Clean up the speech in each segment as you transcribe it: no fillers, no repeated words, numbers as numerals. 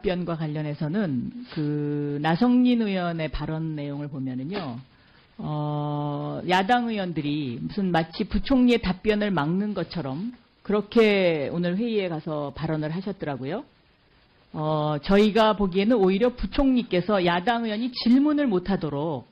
답변과 관련해서는 그 나성민 의원의 발언 내용을 보면은요, 야당 의원들이 무슨 마치 부총리의 답변을 막는 것처럼 그렇게 오늘 회의에 가서 발언을 하셨더라고요. 저희가 보기에는 오히려 부총리께서 야당 의원이 질문을 못하도록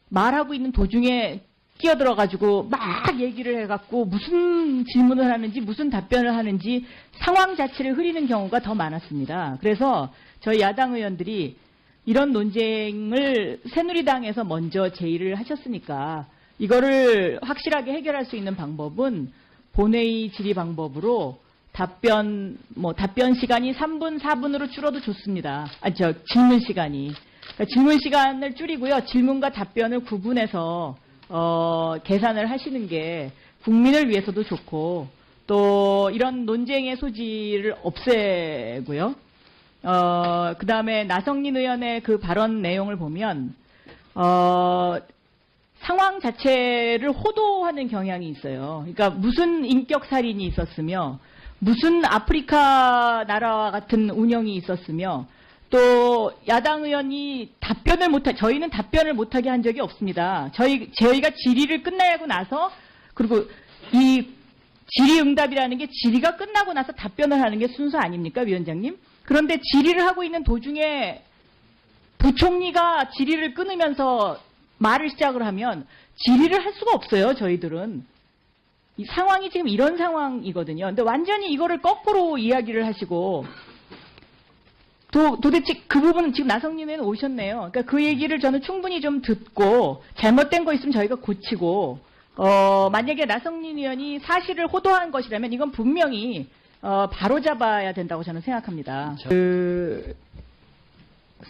말하고 있는 도중에 끼어들어가지고 막 얘기를 해갖고 무슨 질문을 하는지 무슨 답변을 하는지 상황 자체를 흐리는 경우가 더 많았습니다. 그래서 저희 야당 의원들이 이런 논쟁을 새누리당에서 먼저 제의를 하셨으니까 이거를 확실하게 해결할 수 있는 방법은 본회의 질의 방법으로 답변 시간이 3분, 4분으로 줄어도 좋습니다. 질문 시간이. 그러니까 질문 시간을 줄이고요. 질문과 답변을 구분해서 계산을 하시는 게 국민을 위해서도 좋고 또 이런 논쟁의 소지를 없애고요. 그 다음에 나성민 의원의 그 발언 내용을 보면 상황 자체를 호도하는 경향이 있어요. 그러니까 무슨 인격 살인이 있었으며 무슨 아프리카 나라와 같은 운영이 있었으며 또 야당 의원이 저희는 답변을 못하게 한 적이 없습니다. 저희가 질의를 끝나고 나서 그리고 이 질의응답이라는 게 질의가 끝나고 나서 답변을 하는 게 순서 아닙니까, 위원장님? 그런데 질의를 하고 있는 도중에 부총리가 질의를 끊으면서 말을 시작을 하면 질의를 할 수가 없어요, 저희들은. 이 상황이 지금 이런 상황이거든요. 근데 완전히 이거를 거꾸로 이야기를 하시고 도대체 그 부분은 지금 나성민 의원 오셨네요. 그러니까 그 얘기를 저는 충분히 좀 듣고 잘못된 거 있으면 저희가 고치고 만약에 나성민 의원이 사실을 호도한 것이라면 이건 분명히 바로잡아야 된다고 저는 생각합니다.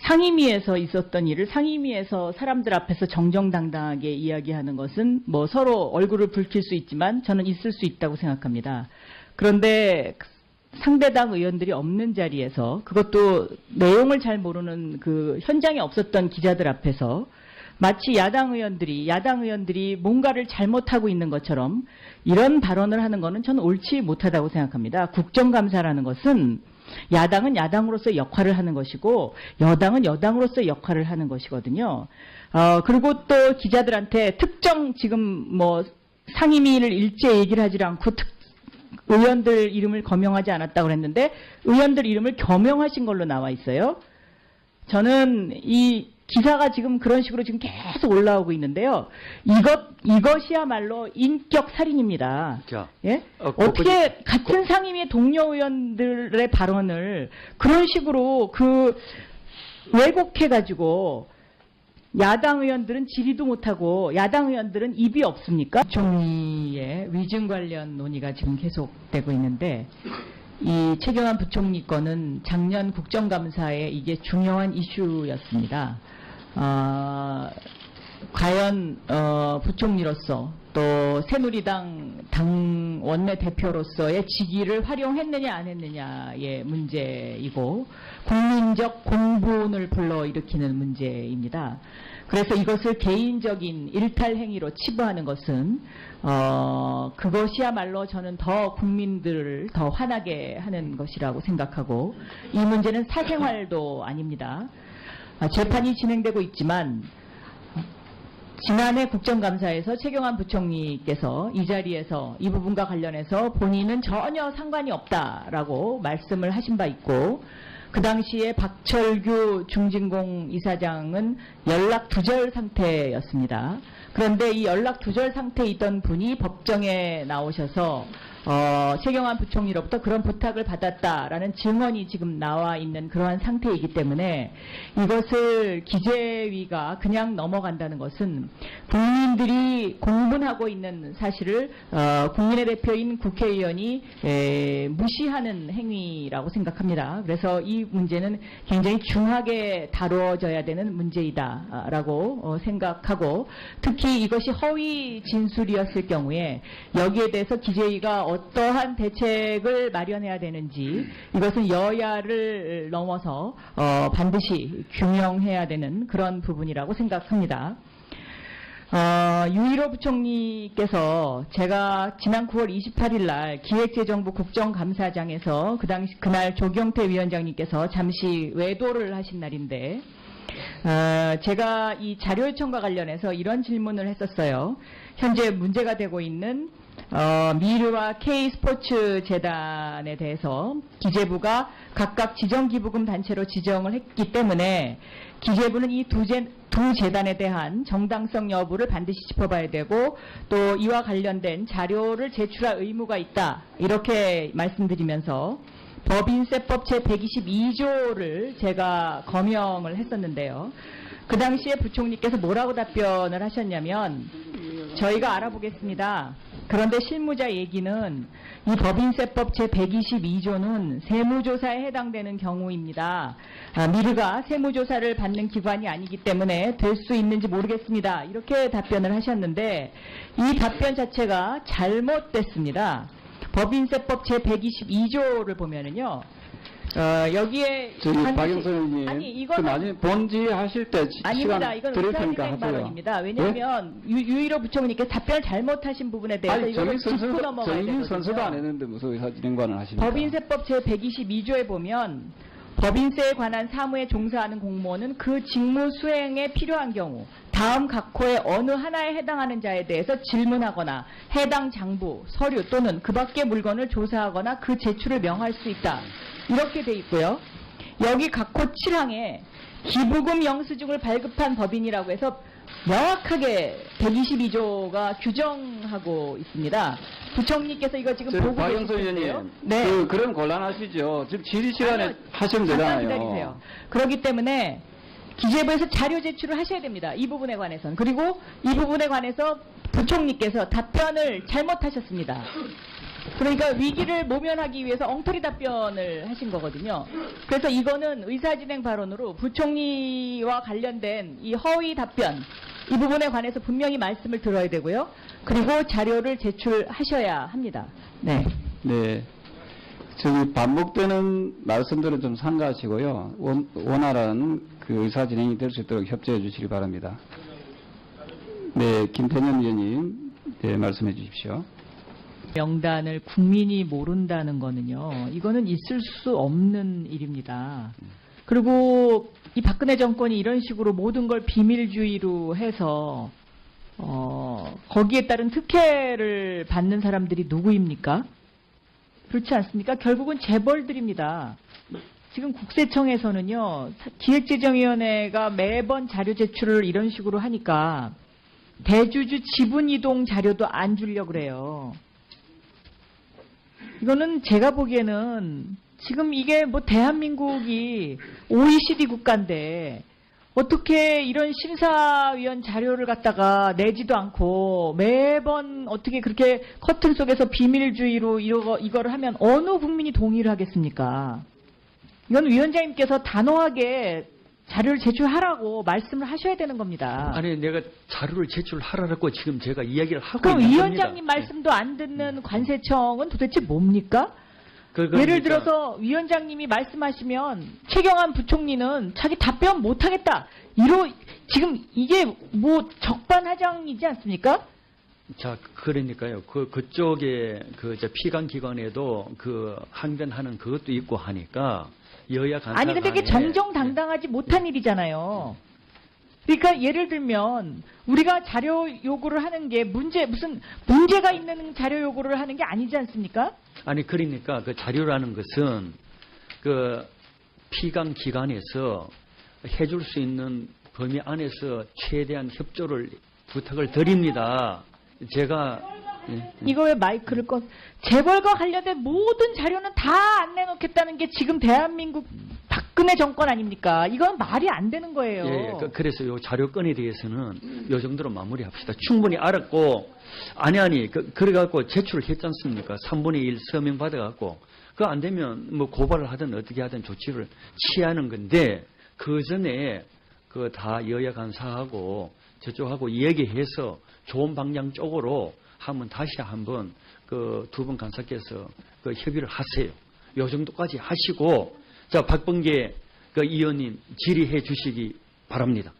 상임위에서 있었던 일을 상임위에서 사람들 앞에서 정정당당하게 이야기하는 것은 뭐 서로 얼굴을 붉힐 수 있지만 저는 있을 수 있다고 생각합니다. 그런데 상대당 의원들이 없는 자리에서 그것도 내용을 잘 모르는 그 현장에 없었던 기자들 앞에서 마치 야당 의원들이 뭔가를 잘못하고 있는 것처럼 이런 발언을 하는 것은 저는 옳지 못하다고 생각합니다. 국정감사라는 것은 야당은 야당으로서의 역할을 하는 것이고 여당은 여당으로서의 역할을 하는 것이거든요. 그리고 또 기자들한테 특정 지금 뭐 상임위를 일제 얘기를 하지 않고 의원들 이름을 거명하지 않았다고 그랬는데 의원들 이름을 겸용하신 걸로 나와 있어요. 저는 이 기사가 지금 그런 식으로 지금 계속 올라오고 있는데요. 이것이야말로 인격 살인입니다. 예? 어떻게 같은 상임위 동료 의원들의 발언을 그런 식으로 왜곡해가지고 야당 의원들은 질의도 못하고 야당 의원들은 입이 없습니까? 부총리의 위증 관련 논의가 지금 계속되고 있는데 이 최경환 부총리 건은 작년 국정감사에 이게 중요한 이슈였습니다. 과연 부총리로서 또 새누리당 당 원내대표로서의 직위를 활용했느냐 안 했느냐의 문제이고 국민적 공분을 불러일으키는 문제입니다. 그래서 이것을 개인적인 일탈 행위로 치부하는 것은 그것이야말로 저는 더 국민들을 더 화나게 하는 것이라고 생각하고 이 문제는 사생활도 아닙니다. 재판이 진행되고 있지만 지난해 국정감사에서 최경환 부총리께서 이 자리에서 이 부분과 관련해서 본인은 전혀 상관이 없다라고 말씀을 하신 바 있고 그 당시에 박철규 중진공 이사장은 연락 두절 상태였습니다. 그런데 이 연락 두절 상태에 있던 분이 법정에 나오셔서 최경환 부총리로부터 그런 부탁을 받았다라는 증언이 지금 나와 있는 그러한 상태이기 때문에 이것을 기재위가 그냥 넘어간다는 것은 국민들이 공분하고 있는 사실을 국민의 대표인 국회의원이 무시하는 행위라고 생각합니다. 그래서 이 문제는 굉장히 중하게 다뤄져야 되는 문제이다라고 생각하고 특히 이것이 허위 진술이었을 경우에 여기에 대해서 기재위가 어떠한 대책을 마련해야 되는지 이것은 여야를 넘어서 반드시 규명해야 되는 그런 부분이라고 생각합니다. 유일호 부총리께서 제가 지난 9월 28일 날 기획재정부 국정감사장에서 그날 조경태 위원장님께서 잠시 외도를 하신 날인데 제가 이 자료 요청과 관련해서 이런 질문을 했었어요. 현재 문제가 되고 있는 미르와 K스포츠 재단에 대해서 기재부가 각각 지정기부금 단체로 지정을 했기 때문에 기재부는 이 두 재단에 대한 정당성 여부를 반드시 짚어봐야 되고 또 이와 관련된 자료를 제출할 의무가 있다. 이렇게 말씀드리면서 법인세법 제122조를 제가 검형을 했었는데요. 그 당시에 부총리께서 뭐라고 답변을 하셨냐면 저희가 알아보겠습니다. 그런데 실무자 얘기는 이 법인세법 제122조는 세무조사에 해당되는 경우입니다. 미르가 세무조사를 받는 기관이 아니기 때문에 될 수 있는지 모르겠습니다. 이렇게 답변을 하셨는데 이 답변 자체가 잘못됐습니다. 법인세법 제122조를 보면은요. 여기에 저기 박영선 의원님, 아니 이거는 나중에 본지 하실 때 아닙니다. 시간 이건 드릴 테니까 의사진행 하세요. 발언입니다. 왜냐하면 유일호 부총리께서 답변을 잘못하신 부분에 대해서 아니, 이거를 짚고 넘어가야 정인 선서도 안 되거든요. 했는데 무슨 의사진행관을 하십니까? 법인세법 제122조에 보면 법인세에 관한 사무에 종사하는 공무원은 그 직무 수행에 필요한 경우 다음 각호의 어느 하나에 해당하는 자에 대해서 질문하거나 해당 장부, 서류 또는 그 밖의 물건을 조사하거나 그 제출을 명할 수 있다. 이렇게 돼 있고요. 여기 각호 7항에 기부금 영수증을 발급한 법인이라고 해서 명확하게 122조가 규정하고 있습니다. 부총리께서 이거 지금 보고 박영선 계시는데요. 의원님, 네. 그럼 곤란하시죠. 지금 질의 시간에 아니요, 하시면 잠깐 되잖아요. 기다리세요. 그렇기 때문에 기재부에서 자료 제출을 하셔야 됩니다. 이 부분에 관해서는. 그리고 이 부분에 관해서 부총리께서 답변을 잘못하셨습니다. 그러니까 위기를 모면하기 위해서 엉터리 답변을 하신 거거든요. 그래서 이거는 의사진행 발언으로 부총리와 관련된 이 허위 답변 이 부분에 관해서 분명히 말씀을 들어야 되고요. 그리고 자료를 제출하셔야 합니다. 네. 네. 저기 반복되는 말씀들은 좀 삼가하시고요. 원활한 그 의사진행이 될 수 있도록 협조해 주시기 바랍니다. 네, 김태년 의원님, 네, 말씀해 주십시오. 명단을 국민이 모른다는 거는요. 이거는 있을 수 없는 일입니다. 그리고 이 박근혜 정권이 이런 식으로 모든 걸 비밀주의로 해서 거기에 따른 특혜를 받는 사람들이 누구입니까? 그렇지 않습니까? 결국은 재벌들입니다. 지금 국세청에서는요. 기획재정위원회가 매번 자료 제출을 이런 식으로 하니까 대주주 지분이동 자료도 안 주려고 그래요. 이거는 제가 보기에는 지금 이게 뭐 대한민국이 OECD 국가인데 어떻게 이런 심사위원 자료를 갖다가 내지도 않고 매번 어떻게 그렇게 커튼 속에서 비밀주의로 이거를 하면 어느 국민이 동의를 하겠습니까? 이건 위원장님께서 단호하게 자료를 제출하라고 말씀을 하셔야 되는 겁니다. 아니 내가 자료를 제출하라고 지금 제가 이야기를 하고 그럼 있는 위원장님 겁니다. 말씀도 안 듣는 관세청은 도대체 뭡니까? 예를 들어서 위원장님이 말씀하시면 최경환 부총리는 자기 답변 못하겠다. 지금 이게 뭐 적반하장이지 않습니까? 자, 그러니까요. 그쪽에 피감기관에도 그 항변하는 그것도 있고 하니까 여야 간사 아니 근데 이게 정정당당하지 못한 일이잖아요. 그러니까 예를 들면 우리가 자료 요구를 하는 게 무슨 문제가 있는 자료 요구를 하는 게 아니지 않습니까? 아니 그러니까 그 자료라는 것은 그 피감 기관에서 해줄 수 있는 범위 안에서 최대한 협조를 부탁을 드립니다. 제가 이거 왜 마이크를 재벌과 관련된 모든 자료는 다 안 내놓겠다는 게 지금 대한민국 박근혜 정권 아닙니까? 이건 말이 안 되는 거예요. 예, 그래서 요 자료 건에 대해서는 요 정도로 마무리합시다. 충분히 알았고 그래갖고 제출을 했지 않습니까? 3분의 1 서명 받아갖고 그거 안 되면 뭐 고발을 하든 어떻게 하든 조치를 취하는 건데 그 전에 그 다 여야 간사하고 저쪽하고 얘기해서 좋은 방향 쪽으로 한번 다시 한번 그 두 분 간사께서 그 협의를 하세요. 요 정도까지 하시고 자 박범계 그 의원님 질의해 주시기 바랍니다.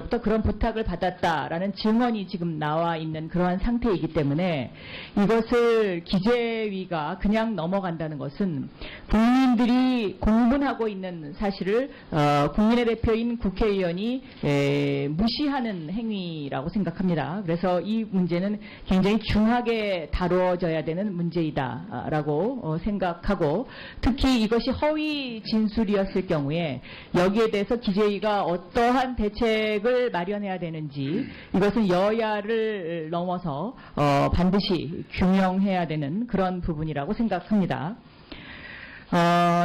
의원으로부터 그런 부탁을 받았다라는 증언이 지금 나와 있는 그러한 상태이기 때문에 이것을 기재위가 그냥 넘어간다는 것은 국민들이 공분하고 있는 사실을 국민의 대표인 국회의원이 무시하는 행위라고 생각합니다. 그래서 이 문제는 굉장히 중하게 다뤄져야 되는 문제이다라고 생각하고, 특히 이것이 허위 진술이었을 경우에 여기에 대해서 기재위가 어떠한 대책을 마련해야 되는지, 이것은 여야를 넘어서 반드시 규명해야 되는 그런 부분이라고 생각합니다.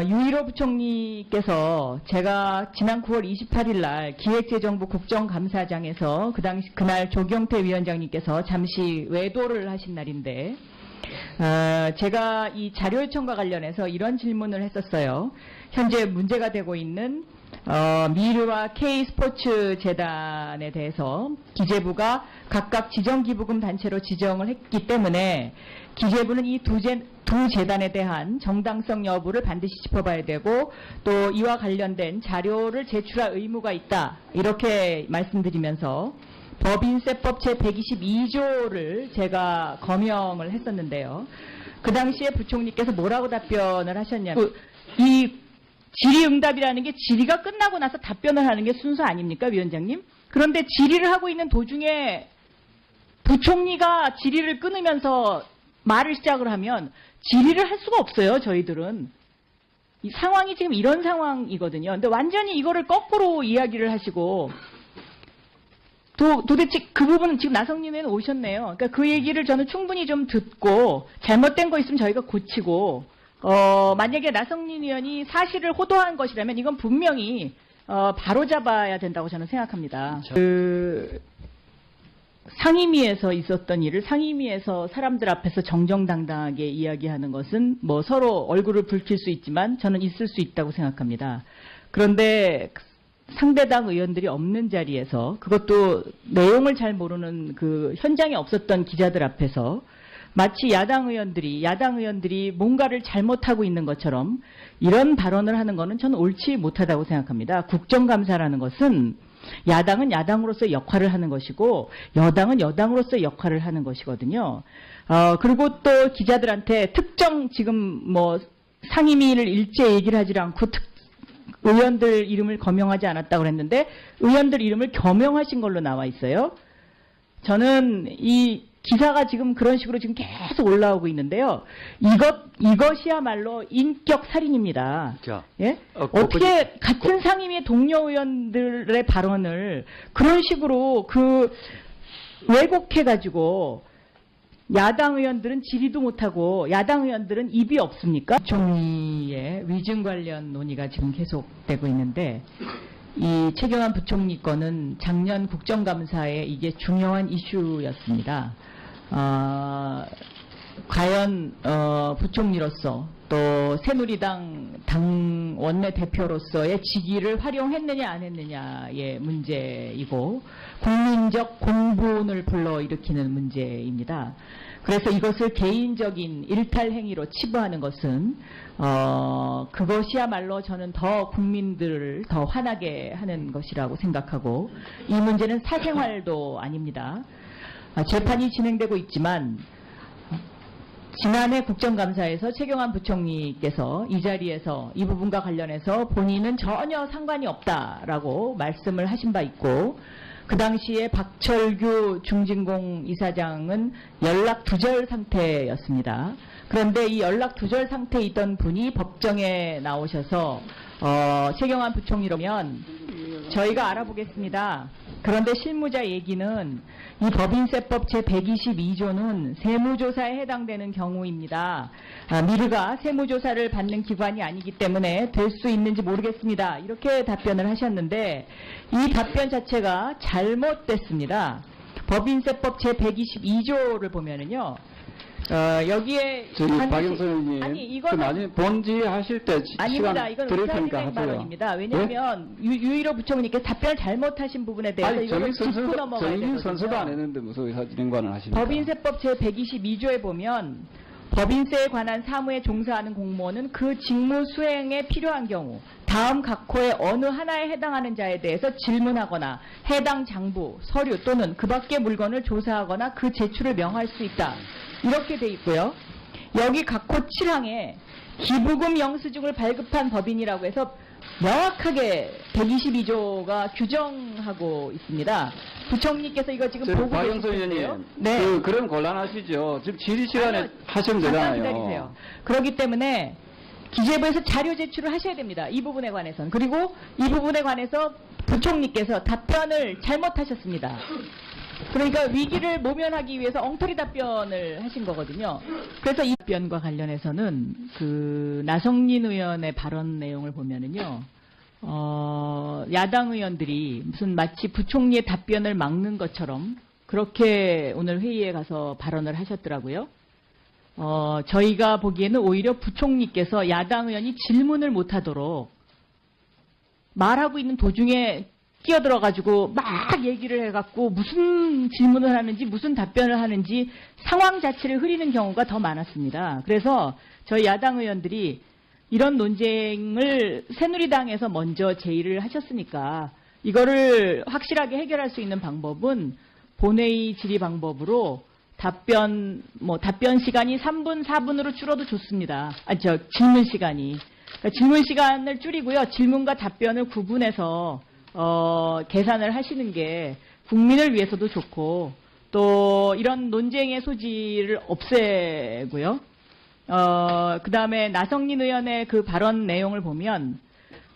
유일호 부총리께서 제가 지난 9월 28일 날 기획재정부 국정감사장에서 그날 조경태 위원장님께서 잠시 외도를 하신 날인데, 제가 이 자료 요청과 관련해서 이런 질문을 했었어요. 현재 문제가 되고 있는 미르와 K스포츠 재단에 대해서 기재부가 각각 지정기부금 단체로 지정을 했기 때문에 기재부는 이 두 재단에 대한 정당성 여부를 반드시 짚어봐야 되고, 또 이와 관련된 자료를 제출할 의무가 있다, 이렇게 말씀드리면서 법인세법 제122조를 제가 검명을 했었는데요. 그 당시에 부총리께서 뭐라고 답변을 하셨냐면, 이 질의응답이라는 게 질의가 끝나고 나서 답변을 하는 게 순서 아닙니까, 위원장님? 그런데 질의를 하고 있는 도중에 부총리가 질의를 끊으면서 말을 시작을 하면 질의를 할 수가 없어요, 저희들은. 이 상황이 지금 이런 상황이거든요. 근데 완전히 이거를 거꾸로 이야기를 하시고, 도대체 그 부분은 지금 나성님 의원 오셨네요. 그러니까 그 얘기를 저는 충분히 좀 듣고, 잘못된 거 있으면 저희가 고치고, 만약에 나성민 의원이 사실을 호도한 것이라면 이건 분명히 바로잡아야 된다고 저는 생각합니다. 상임위에서 있었던 일을 상임위에서 사람들 앞에서 정정당당하게 이야기하는 것은 뭐 서로 얼굴을 붉힐 수 있지만 저는 있을 수 있다고 생각합니다. 그런데 상대당 의원들이 없는 자리에서, 그것도 내용을 잘 모르는 그 현장에 없었던 기자들 앞에서 마치 야당 의원들이 뭔가를 잘못하고 있는 것처럼 이런 발언을 하는 것은 저는 옳지 못하다고 생각합니다. 국정감사라는 것은 야당은 야당으로서의 역할을 하는 것이고 여당은 여당으로서의 역할을 하는 것이거든요. 그리고 또 기자들한테 특정 지금 뭐 상임위를 일제 얘기를 하지 않고 의원들 이름을 거명하지 않았다고 그랬는데 의원들 이름을 겸용하신 걸로 나와 있어요. 저는 이 기사가 지금 그런 식으로 지금 계속 올라오고 있는데요. 이것이야말로 인격 살인입니다. 자, 예? 어떻게 같은 상임위의 동료 의원들의 발언을 그런 식으로 왜곡해가지고 야당 의원들은 질의도 못하고 야당 의원들은 입이 없습니까? 부총리의 위증 관련 논의가 지금 계속되고 있는데, 이 최경환 부총리 거는 작년 국정감사에 이게 중요한 이슈였습니다. 과연 부총리로서 또 새누리당 당 원내대표로서의 직위를 활용했느냐 안 했느냐의 문제이고 국민적 공분을 불러일으키는 문제입니다. 그래서 이것을 개인적인 일탈 행위로 치부하는 것은 그것이야말로 저는 더 국민들을 더 화나게 하는 것이라고 생각하고, 이 문제는 사생활도 아닙니다. 재판이 진행되고 있지만 지난해 국정감사에서 최경환 부총리께서 이 자리에서 이 부분과 관련해서 본인은 전혀 상관이 없다라고 말씀을 하신 바 있고, 그 당시에 박철규 중진공 이사장은 연락 두절 상태였습니다. 그런데 이 연락 두절 상태에 있던 분이 법정에 나오셔서 최경환 부총리라면 저희가 알아보겠습니다. 그런데 실무자 얘기는 이 법인세법 제122조는 세무조사에 해당되는 경우입니다. 미르가 세무조사를 받는 기관이 아니기 때문에 될 수 있는지 모르겠습니다. 이렇게 답변을 하셨는데 이 답변 자체가 잘못됐습니다. 법인세법 제122조를 보면은요. 여기에 저기 반드시- 박영선 의원님, 아니 이거는 나중에 본지 하실 때 아닙니다. 시간 이건 드릴 테니까 의사진행 하세요. 발언입니다. 왜냐하면 유일호 부총리께서 답변을 잘못하신 부분에 대해서 아니, 이걸 짚고 넘어가야 정인 되거든요. 선수도 안 했는데 무슨 의사진행관을 하십니까? 법인세법 제122조에 보면 법인세에 관한 사무에 종사하는 공무원은 그 직무 수행에 필요한 경우 다음 각 호의 어느 하나에 해당하는 자에 대해서 질문하거나 해당 장부, 서류 또는 그 밖의 물건을 조사하거나 그 제출을 명할 수 있다. 이렇게 돼 있고요. 여기 각 호 7항에 기부금 영수증을 발급한 법인이라고 해서 명확하게 122조가 규정하고 있습니다. 부총리께서 이거 지금 보고 박영선 계실 텐데요. 의원님, 네. 그럼 곤란하시죠. 지금 질의 시간에 아니요, 하시면 잠깐 되잖아요. 기다리세요. 그렇기 때문에 기재부에서 자료 제출을 하셔야 됩니다. 이 부분에 관해서는. 그리고 이 부분에 관해서 부총리께서 답변을 잘못하셨습니다. 그러니까 위기를 모면하기 위해서 엉터리 답변을 하신 거거든요. 그래서 이 답변과 관련해서는 그 나성린 의원의 발언 내용을 보면은요, 야당 의원들이 무슨 마치 부총리의 답변을 막는 것처럼 그렇게 오늘 회의에 가서 발언을 하셨더라고요. 저희가 보기에는 오히려 부총리께서 야당 의원이 질문을 못하도록 말하고 있는 도중에 끼어들어가지고 막 얘기를 해갖고 무슨 질문을 하는지 무슨 답변을 하는지 상황 자체를 흐리는 경우가 더 많았습니다. 그래서 저희 야당 의원들이 이런 논쟁을 새누리당에서 먼저 제의를 하셨으니까 이거를 확실하게 해결할 수 있는 방법은 본회의 질의 방법으로 답변 시간이 3분, 4분으로 줄어도 좋습니다. 질문 시간이. 그러니까 질문 시간을 줄이고요. 질문과 답변을 구분해서 계산을 하시는 게 국민을 위해서도 좋고 또 이런 논쟁의 소지를 없애고요. 그 다음에 나성린 의원의 그 발언 내용을 보면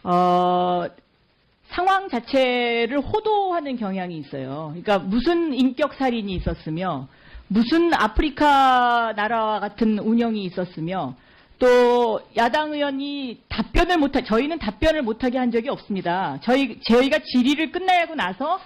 상황 자체를 호도하는 경향이 있어요. 그러니까 무슨 인격 살인이 있었으며 무슨 아프리카 나라와 같은 운영이 있었으며 또 야당 의원이 저희는 답변을 못하게 한 적이 없습니다. 저희가 질의를 끝내고 나서